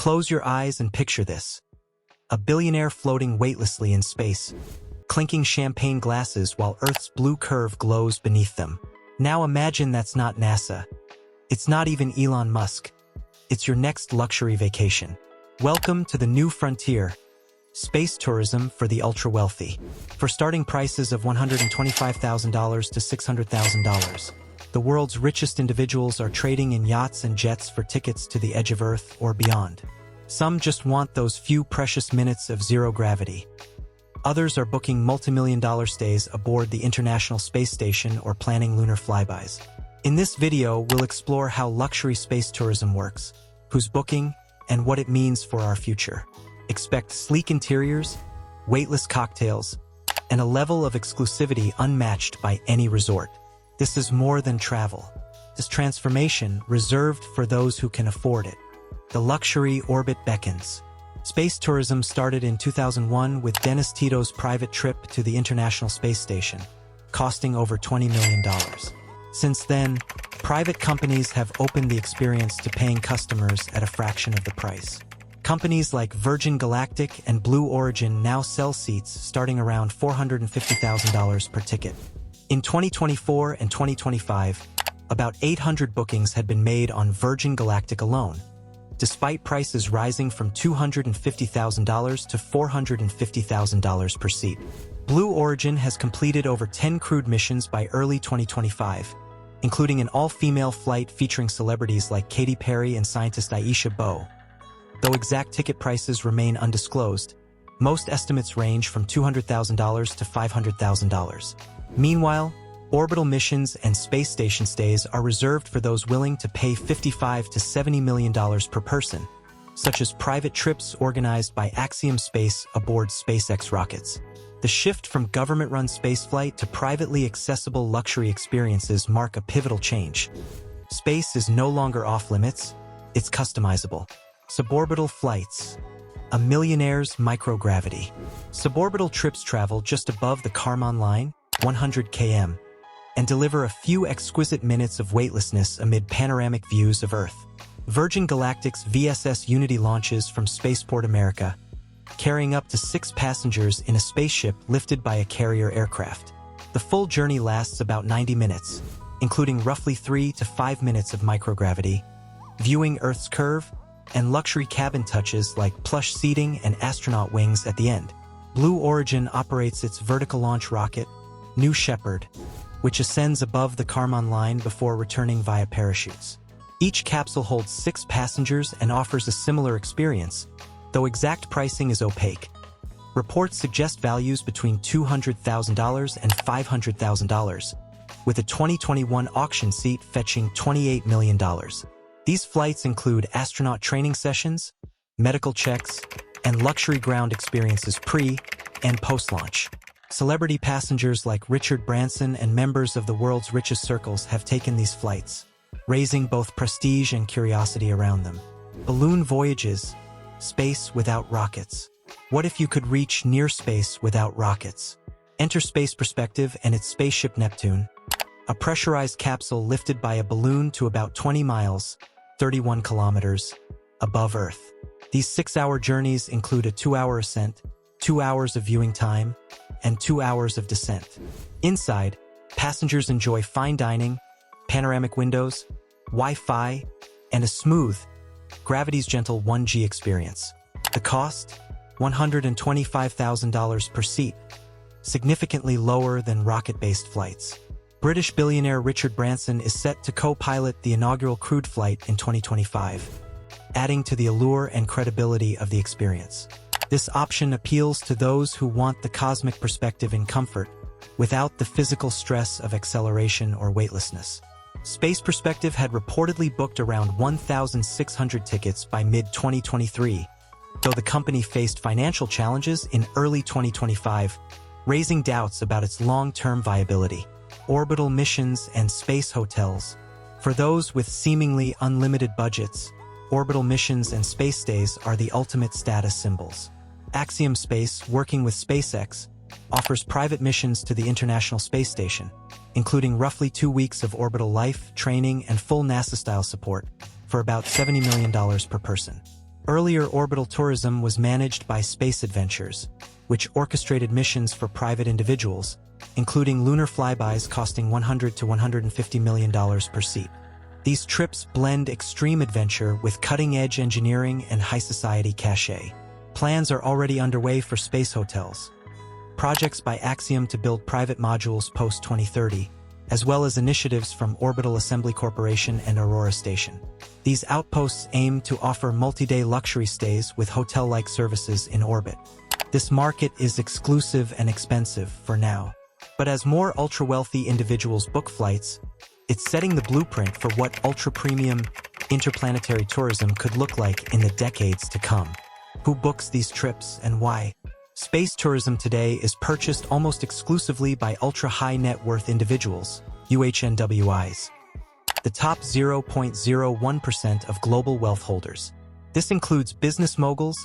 Close your eyes and picture this. A billionaire floating weightlessly in space, clinking champagne glasses while Earth's blue curve glows beneath them. Now imagine that's not NASA. It's not even Elon Musk. It's your next luxury vacation. Welcome to the new frontier, space tourism for the ultra-wealthy. For starting prices of $125,000 to $600,000, the world's richest individuals are trading in yachts and jets for tickets to the edge of Earth or beyond. Some just want those few precious minutes of zero gravity. Others are booking multi-million-dollar stays aboard the International Space Station or planning lunar flybys. In this video, we'll explore how luxury space tourism works, who's booking, and what it means for our future. Expect sleek interiors, weightless cocktails, and a level of exclusivity unmatched by any resort. This is more than travel. This transformation reserved for those who can afford it. The luxury orbit beckons. Space tourism started in 2001 with Dennis Tito's private trip to the International Space Station, costing over $20 million. Since then, private companies have opened the experience to paying customers at a fraction of the price. Companies like Virgin Galactic and Blue Origin now sell seats starting around $450,000 per ticket. In 2024 and 2025, about 800 bookings had been made on Virgin Galactic alone, despite prices rising from $250,000 to $450,000 per seat. Blue Origin has completed over 10 crewed missions by early 2025, including an all-female flight featuring celebrities like Katy Perry and scientist Aisha Bowe. Though exact ticket prices remain undisclosed, most estimates range from $200,000 to $500,000. Meanwhile, orbital missions and space station stays are reserved for those willing to pay $55 to $70 million per person, such as private trips organized by Axiom Space aboard SpaceX rockets. The shift from government-run spaceflight to privately accessible luxury experiences mark a pivotal change. Space is no longer off-limits, it's customizable. Suborbital flights. A millionaire's microgravity. Suborbital trips travel just above the Kármán line, 100 km, and deliver a few exquisite minutes of weightlessness amid panoramic views of Earth. Virgin Galactic's VSS Unity launches from Spaceport America, carrying up to 6 passengers in a spaceship lifted by a carrier aircraft. The full journey lasts about 90 minutes, including roughly 3 to 5 minutes of microgravity, viewing Earth's curve, and luxury cabin touches like plush seating and astronaut wings at the end. Blue Origin operates its vertical launch rocket, New Shepard, which ascends above the Kármán line before returning via parachutes. Each capsule holds 6 passengers and offers a similar experience, though exact pricing is opaque. Reports suggest values between $200,000 and $500,000, with a 2021 auction seat fetching $28 million. These flights include astronaut training sessions, medical checks, and luxury ground experiences pre- and post-launch. Celebrity passengers like Richard Branson and members of the world's richest circles have taken these flights, raising both prestige and curiosity around them. Balloon voyages, space without rockets. What if you could reach near space without rockets? Enter Space Perspective and its spaceship Neptune, a pressurized capsule lifted by a balloon to about 20 miles, 31 kilometers, above Earth. These 6-hour journeys include a 2-hour ascent, 2 hours of viewing time, and 2 hours of descent. Inside, passengers enjoy fine dining, panoramic windows, Wi-Fi, and a smooth, gravity's gentle 1G experience. The cost? $125,000 per seat, significantly lower than rocket-based flights. British billionaire Richard Branson is set to co-pilot the inaugural crewed flight in 2025, adding to the allure and credibility of the experience. This option appeals to those who want the cosmic perspective in comfort, without the physical stress of acceleration or weightlessness. Space Perspective had reportedly booked around 1,600 tickets by mid-2023, though the company faced financial challenges in early 2025, raising doubts about its long-term viability. Orbital missions and space hotels. For those with seemingly unlimited budgets, orbital missions and space stays are the ultimate status symbols. Axiom Space, working with SpaceX, offers private missions to the International Space Station, including roughly 2 weeks of orbital life, training, and full NASA-style support for about $70 million per person. Earlier orbital tourism was managed by Space Adventures, which orchestrated missions for private individuals, including lunar flybys costing $100 to $150 million per seat. These trips blend extreme adventure with cutting-edge engineering and high-society cachet. Plans are already underway for space hotels, projects by Axiom to build private modules post-2030, as well as initiatives from Orbital Assembly Corporation and Aurora Station. These outposts aim to offer multi-day luxury stays with hotel-like services in orbit. This market is exclusive and expensive for now, but as more ultra-wealthy individuals book flights, it's setting the blueprint for what ultra-premium interplanetary tourism could look like in the decades to come. Who books these trips and why? Space tourism today is purchased almost exclusively by ultra-high net worth individuals, UHNWIs, the top 0.01% of global wealth holders. This includes business moguls,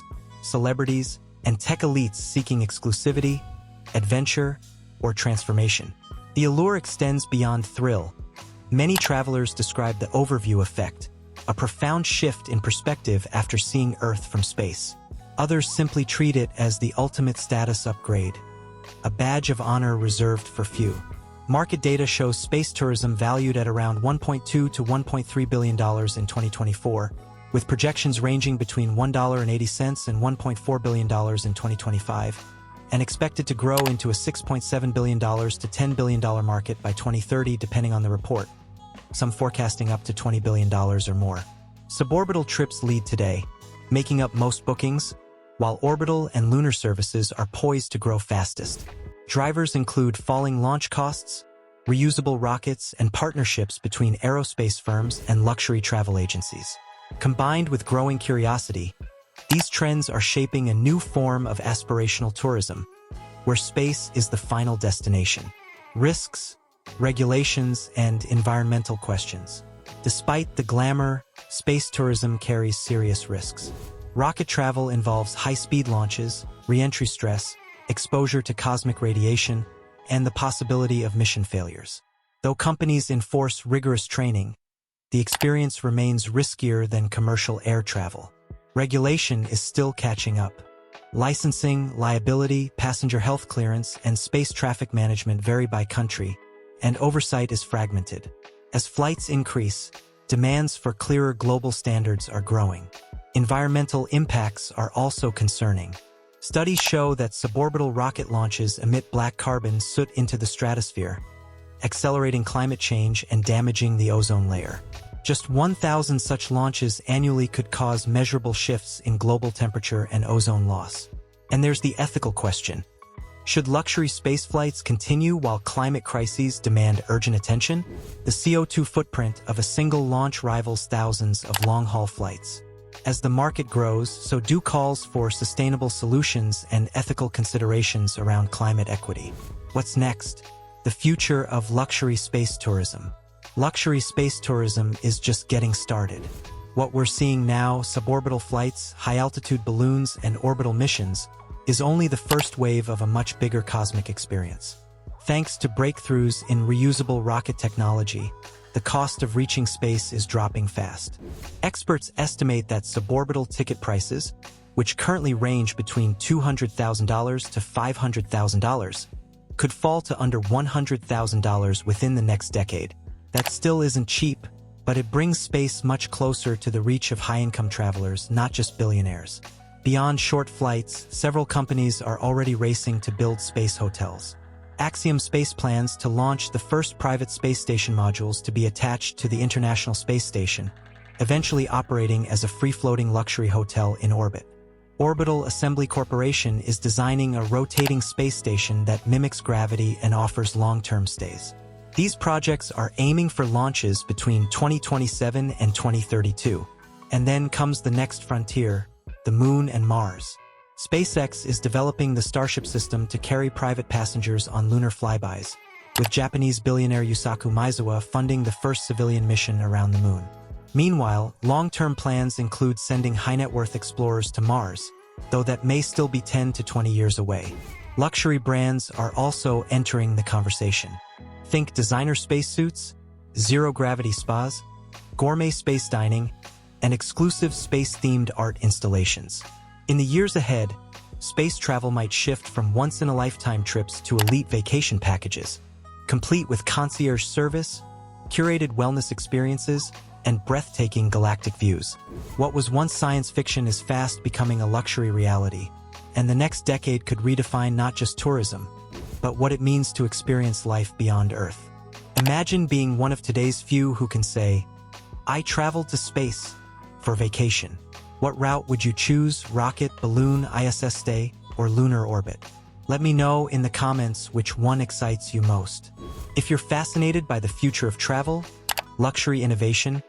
celebrities, and tech elites seeking exclusivity, adventure, or transformation. The allure extends beyond thrill. Many travelers describe the overview effect, a profound shift in perspective after seeing Earth from space. Others simply treat it as the ultimate status upgrade, a badge of honor reserved for few. Market data shows space tourism valued at around $1.2 to $1.3 billion in 2024, with projections ranging between $1.80 and $1.4 billion in 2025, and expected to grow into a $6.7 billion to $10 billion market by 2030 depending on the report, some forecasting up to $20 billion or more. Suborbital trips lead today, making up most bookings, while orbital and lunar services are poised to grow fastest. Drivers include falling launch costs, reusable rockets, and partnerships between aerospace firms and luxury travel agencies. Combined with growing curiosity, these trends are shaping a new form of aspirational tourism, where space is the final destination. Risks, regulations, and environmental questions. Despite the glamour, space tourism carries serious risks. Rocket travel involves high-speed launches, re-entry stress, exposure to cosmic radiation, and the possibility of mission failures. Though companies enforce rigorous training, the experience remains riskier than commercial air travel. Regulation is still catching up. Licensing, liability, passenger health clearance, and space traffic management vary by country, and oversight is fragmented. As flights increase, demands for clearer global standards are growing. Environmental impacts are also concerning. Studies show that suborbital rocket launches emit black carbon soot into the stratosphere, accelerating climate change and damaging the ozone layer. Just 1,000 such launches annually could cause measurable shifts in global temperature and ozone loss. And there's the ethical question. Should luxury spaceflights continue while climate crises demand urgent attention? The CO2 footprint of a single launch rivals thousands of long-haul flights. As the market grows, so do calls for sustainable solutions and ethical considerations around climate equity. What's next? The future of luxury space tourism. Luxury space tourism is just getting started. What we're seeing now, suborbital flights, high-altitude balloons, and orbital missions, is only the first wave of a much bigger cosmic experience. Thanks to breakthroughs in reusable rocket technology, the cost of reaching space is dropping fast. Experts estimate that suborbital ticket prices, which currently range between $200,000 to $500,000, could fall to under $100,000 within the next decade. That still isn't cheap, but it brings space much closer to the reach of high-income travelers, not just billionaires. Beyond short flights, several companies are already racing to build space hotels. Axiom Space plans to launch the first private space station modules to be attached to the International Space Station, eventually operating as a free-floating luxury hotel in orbit. Orbital Assembly Corporation is designing a rotating space station that mimics gravity and offers long-term stays. These projects are aiming for launches between 2027 and 2032. And then comes the next frontier, the Moon and Mars. SpaceX is developing the Starship system to carry private passengers on lunar flybys, with Japanese billionaire Yusaku Maezawa funding the first civilian mission around the Moon. Meanwhile, long-term plans include sending high-net-worth explorers to Mars, though that may still be 10 to 20 years away. Luxury brands are also entering the conversation. Think designer spacesuits, zero-gravity spas, gourmet space dining, and exclusive space-themed art installations. In the years ahead, space travel might shift from once-in-a-lifetime trips to elite vacation packages, complete with concierge service, curated wellness experiences, and breathtaking galactic views. What was once science fiction is fast becoming a luxury reality, and the next decade could redefine not just tourism, but what it means to experience life beyond Earth. Imagine being one of today's few who can say, "I traveled to space for vacation." What route would you choose? Rocket, balloon, ISS stay, or lunar orbit? Let me know in the comments which one excites you most. If you're fascinated by the future of travel, luxury innovation,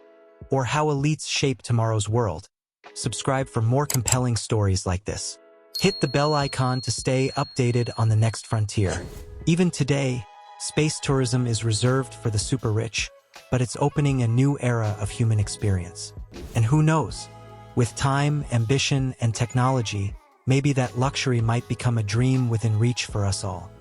or how elites shape tomorrow's world, subscribe for more compelling stories like this. Hit the bell icon to stay updated on the next frontier. Even today, space tourism is reserved for the super rich, but it's opening a new era of human experience. And who knows? With time, ambition, and technology, maybe that luxury might become a dream within reach for us all.